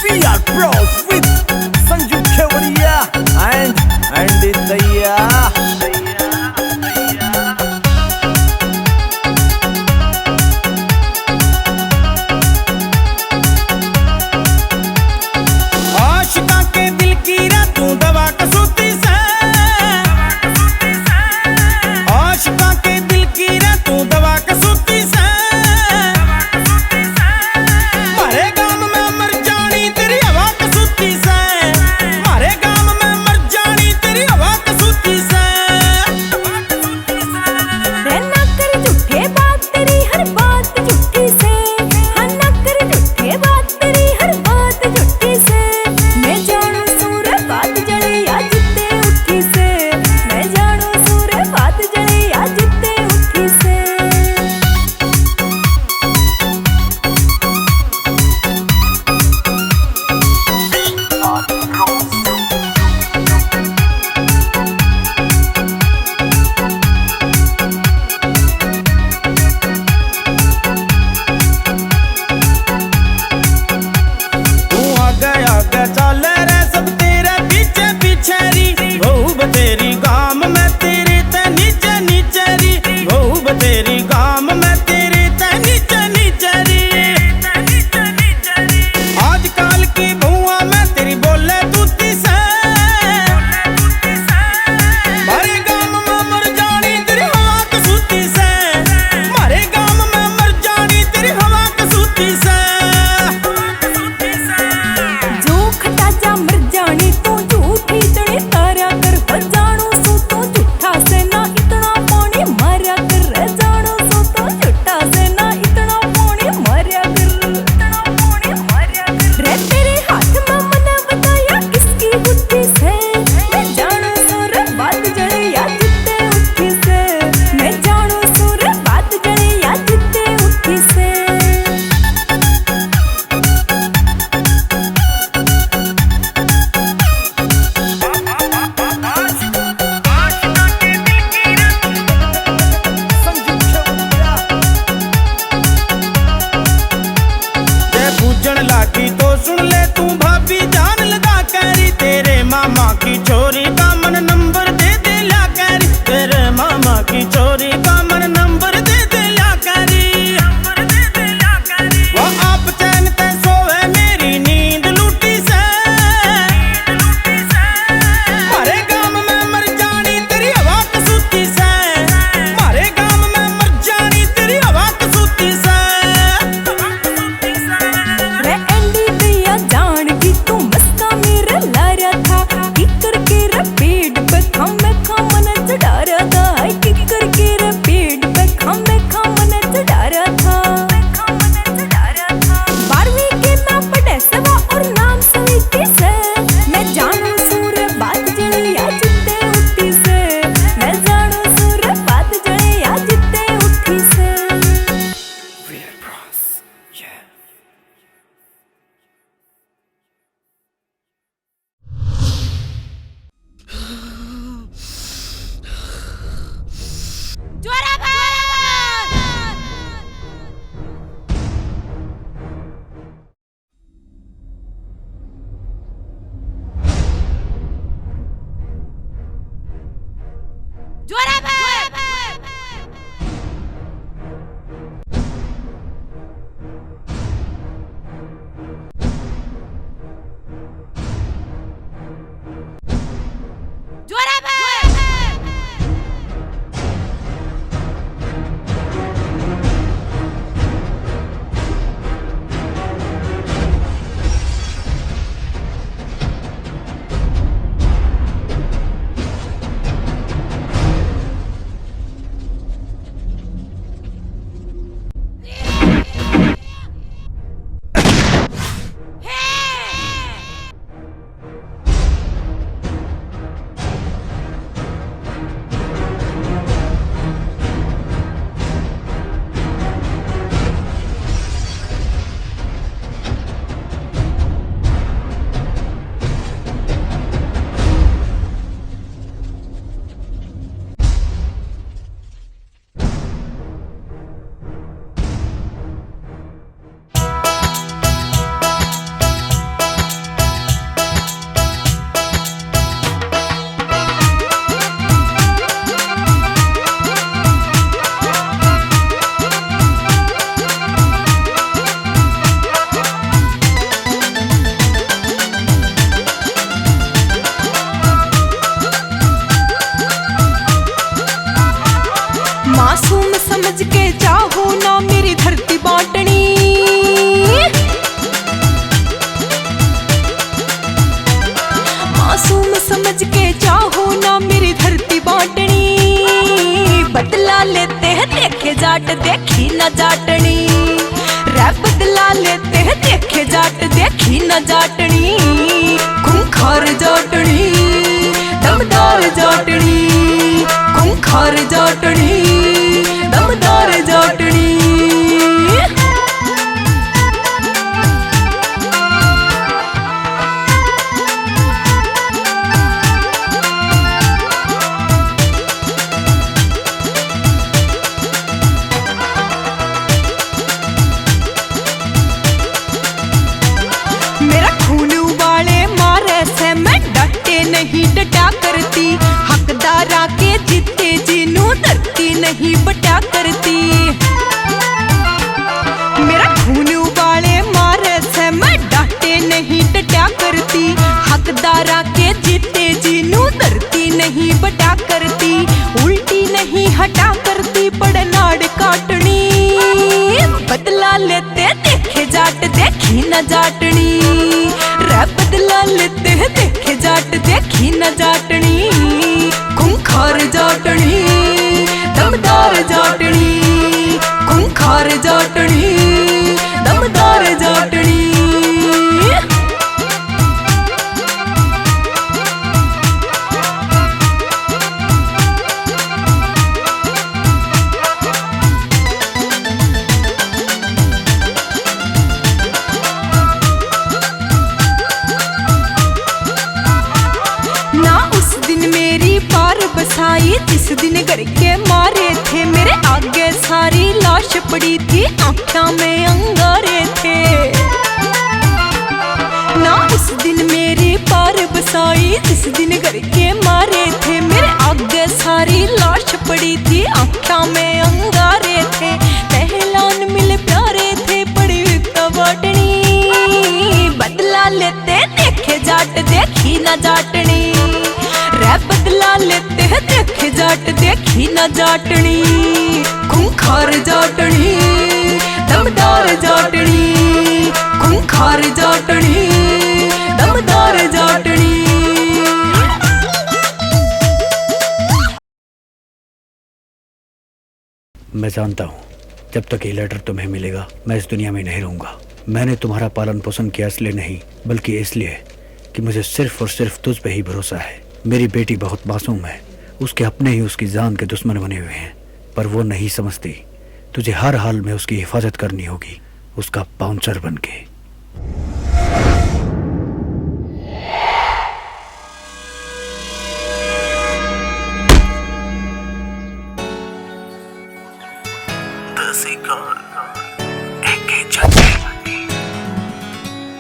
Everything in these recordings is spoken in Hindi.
We are pros with Sanju Kevadia and Andy Daya. Ashika के दिल की रातों दवा कसूती से, आशिका के दिल की रातों दवा कसूती से, मारे गाम में मर जानी तेरी हवा कसूती से, मारे गाम में मर जानी तेरी हवा कसूती से। ना कर झूठे बात तेरी हर बात झूठी से, हाँ ना कर झूठे बात तेरी हर बात झूठी से। मैं जानू सूर बात जले या जिते उठी से, मैं जानू सूर बात जले या जिते उठी से। तू आगे आगे चल रे सब तेरे पीछे पीछे री, बहू बतेरी गाम में तेरे ते नीचे नीचे री, बहू बतेरी गाम में तेरे ते नीचे नीचे री। आजकल की बहुआ में तेरी बोले तूती से, मारे गाम में मर जानी तेरी हवा कसूती से, मारे गाम में मर जानी तेरी हवा कसूती से। जो खटा जा मर जानी तू झूठी तने तारा कर, हो जानू सो तो झूठा से ना इतना पानी मारा कर, जानू सो तो झूठा से ना इतना पानी मारा कर, इतना पानी मारा कर। रे तेरे हाथ में मना बताया किसकी बुद्धि से, मैं जानू सुर बात जले या जिते उठी से, मैं जानू सुर बात जले या जिते उठी से। Sanju Kevadia. जे पूजन लागी तो सुन ले तू भाभी जान लगा कैरी, तेरे मामा की चोरी का मन नंबर दे दे ला कैरी, तेरे मामा की चोरी का मन नंबर दे दे ला कैरी। वो आप चैन ते सोवे मेरी नींद लूटी से, मारे गाम में मर जानी तेरी हवा कसूती से, मारे गाम में मर जानी तेरी हवा कसूती से। रे एंडी दिया जान की तू मस्का मेरा लारा था, की करके रपीट पे था जाट देखी न जाटनी, रै बदला लेते हैं देखे जाट देखी न जाटनी। खूंखार जाटनी दमदार जाटनी, खूंखार जाटनी दमदार जाटनी। मेरा खून उबाले मारे से मैं डटे नहीं डटा करती, हकदारा के जीते जीनू धरती नहीं बटा करती। मेरा खून उबाले मारे से मैं डटे नहीं डटा करती, हकदारा के जीते जीनू धरती नहीं बटा करती। उल्टी नहीं हटा करती पड़नाड़ काटनी, बदला लेते देखे जाट देखी न जाटनी, रै बदला लेते हैं देखे जाट देखी न जाटनी। खूंखार जाटनी दमदार जाटनी, खूंखार जाटनी दमदार जाटनी। बसाई जिस दिन घर के मारे थे, मेरे आगे सारी लाश पड़ी थी आँखों में अंगारे थे। ना उस दिन मेरी पार बसाई जिस दिन घर के मारे थे, मेरे आगे सारी लाश पड़ी थी आँखों में अंगारे थे। पहलान मिल प्यारे थे पड़ी बाटनी, बदला लेते देखे जाट देखी न जाटनी, रै बदला लेते हैं देखे जाट देखी न जाटनी। खूंखार जाटनी दमदार जाटनी, खूंखार जाटनी दमदार जाटनी। मैं जानता हूँ जब तक ये लेटर तुम्हें मिलेगा मैं इस दुनिया में नहीं रहूँगा। मैंने तुम्हारा पालन पोषण किया इसलिए नहीं, बल्कि इसलिए कि मुझे सिर्फ और सिर्फ तुझ पे ही भरोसा है। मेरी बेटी बहुत मासूम है, उसके अपने ही उसकी जान के दुश्मन बने हुए हैं, पर वो नहीं समझती। तुझे हर हाल में उसकी हिफाजत करनी होगी, उसका बाउंसर बनके।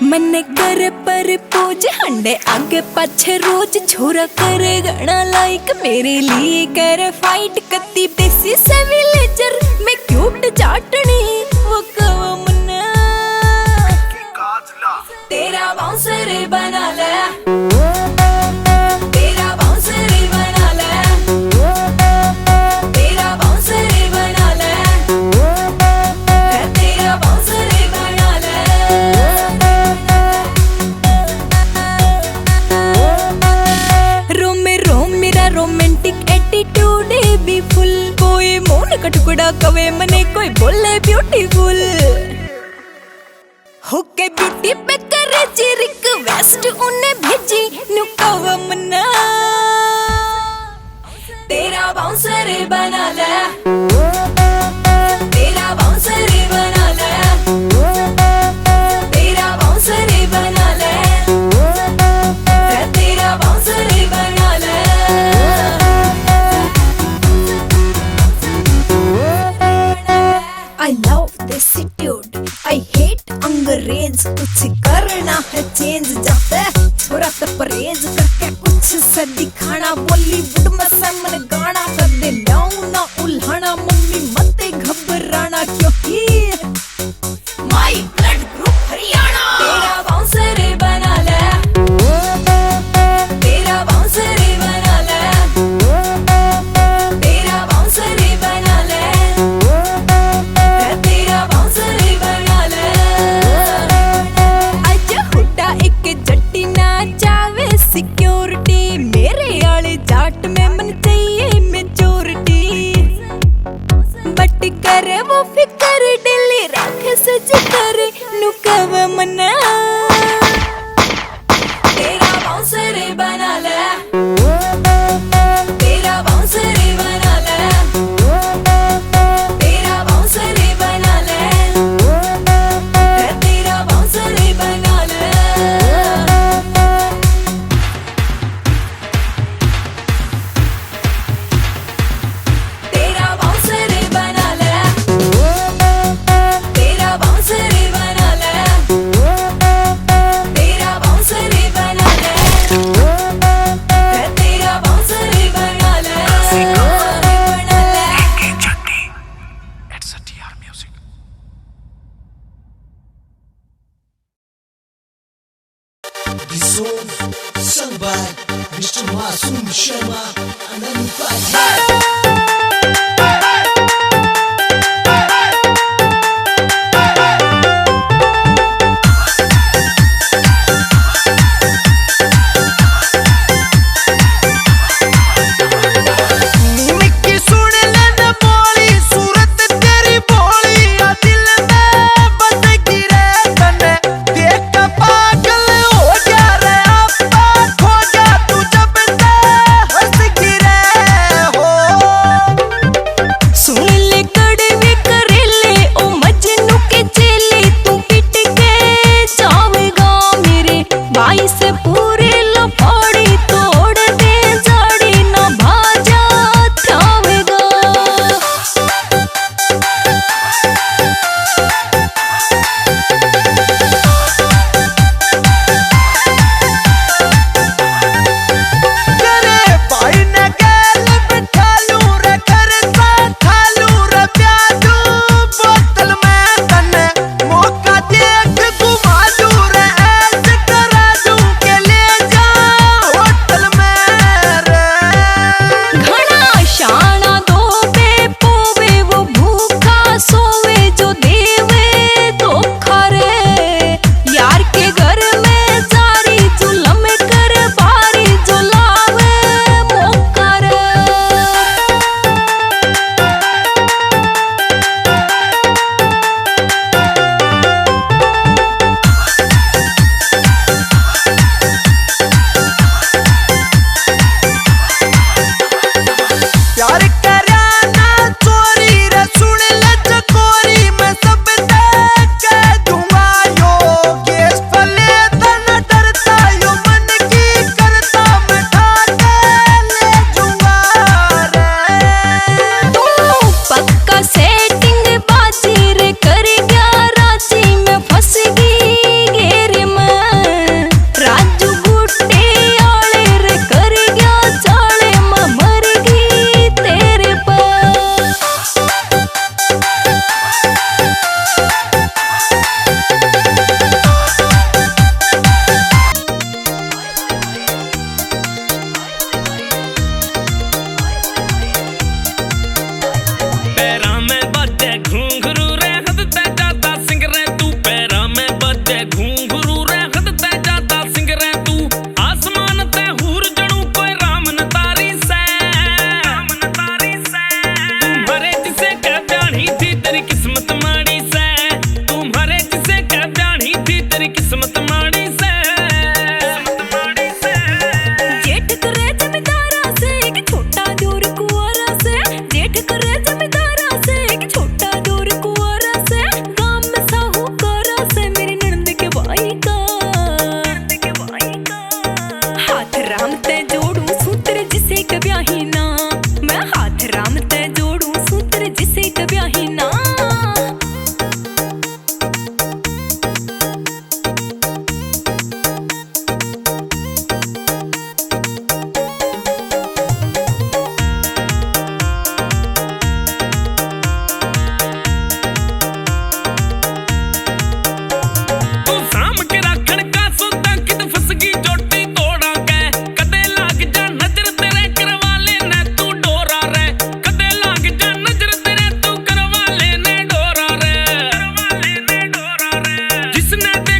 मन कर पर पूज हंडे आगे पीछे रोज छोरा करे गणा लाइक, मेरे लिए कर फाइट कत्ती देसी से विलेजर में क्यूट जाटनी। वो कवा मना तेरा बाउंसर बना ले, तेरा बाउंसर बना ले, तेरा बाउंसर बना ले, तेरा बाउंसर बना ले। रोमांटिक एटीट्यूड भी फुल, कोई मोन का टुकड़ा कवे मने कोई बोले ब्यूटीफुल। होके ब्यूटी पे करे जी रिक्वेस्ट उन्हें भेजी नु कवा मना तेरा बाउंसर बना ले, तेरा बाउंसर बना ले, तेरा बाउंसर बना ले, तेरा बाउंसर बना ले। I love this attitude, I hate अंग्रेज। कुछ करना है चेंज, जाते थोड़ा तो परहेज करके कुछ से दिखाना। बॉलीवुड में सैमन गाना कर दे लाऊं ना उल्हाना, मम्मी मत घबराना क्योंकि माय ब्लड ग्रुप हरियाणा। तेरा बाउंसर बना ले, तेरा बाउंसर बना ले, तेरा बाउंसर बना ले, तेरा बाउंसर बना ले। आज हुड्डा एक जट्टी ना चावे सिक्योरिटी, मेरे आले जाट में मन चाहिए मेजोरिटी। बट कर Dissolve, sung by Mr. Masoom Sharma and Anupati. जिसने